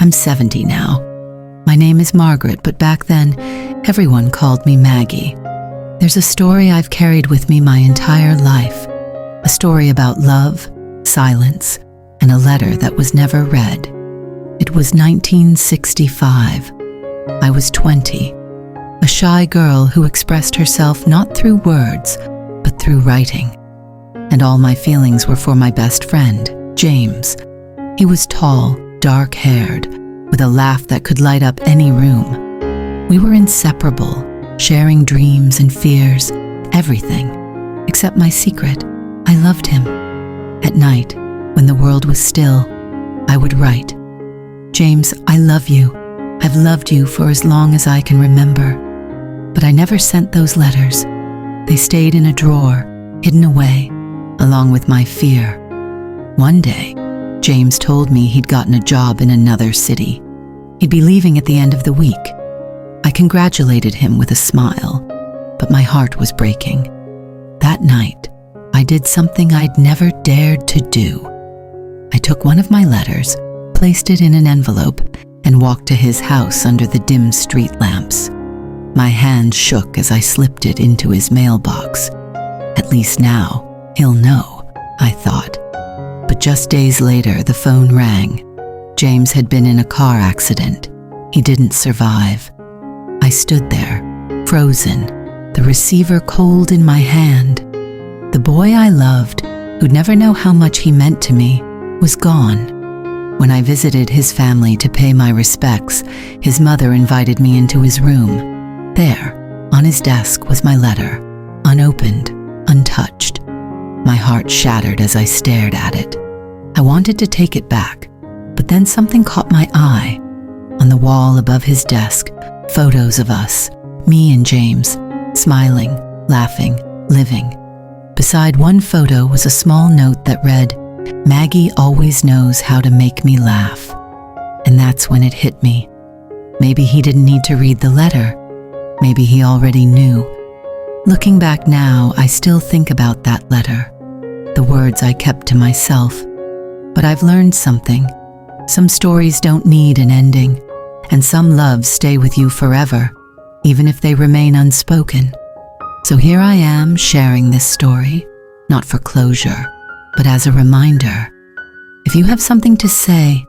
I'm 70 now. My name is Margaret, but back then, everyone called me Maggie. There's a story I've carried with me my entire life. A story about love, silence, and a letter that was never read. It was 1965. I was 20. A shy girl who expressed herself not through words, but through writing. And all my feelings were for my best friend, James. He was tall, dark-haired, with a laugh that could light up any room. We were inseparable, sharing dreams and fears, everything, except my secret. I loved him. At night, when the world was still, I would write, "James, I love you. I've loved you for as long as I can remember." But I never sent those letters. They stayed in a drawer, hidden away, along with my fear. One day, James told me he'd gotten a job in another city. He'd be leaving at the end of the week. I congratulated him with a smile, but my heart was breaking. That night, I did something I'd never dared to do. I took one of my letters, placed it in an envelope, and walked to his house under the dim street lamps. My hand shook as I slipped it into his mailbox. At least now, he'll know, I thought. But just days later, the phone rang. James had been in a car accident. He didn't survive. I stood there, frozen, the receiver cold in my hand. The boy I loved, who'd never know how much he meant to me, was gone. When I visited his family to pay my respects, his mother invited me into his room. There, on his desk, was my letter, unopened, untouched. My heart shattered as I stared at it. I wanted to take it back, but then something caught my eye. On the wall above his desk, photos of us, me and James, smiling, laughing, living. Beside one photo was a small note that read, "Maggie always knows how to make me laugh." And that's when it hit me. Maybe he didn't need to read the letter. Maybe he already knew. Looking back now, I still think about that letter, the words I kept to myself. But I've learned something. Some stories don't need an ending, and some loves stay with you forever, even if they remain unspoken. So here I am sharing this story, not for closure, but as a reminder. If you have something to say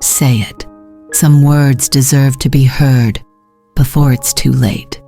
it. Some words deserve to be heard before it's too late.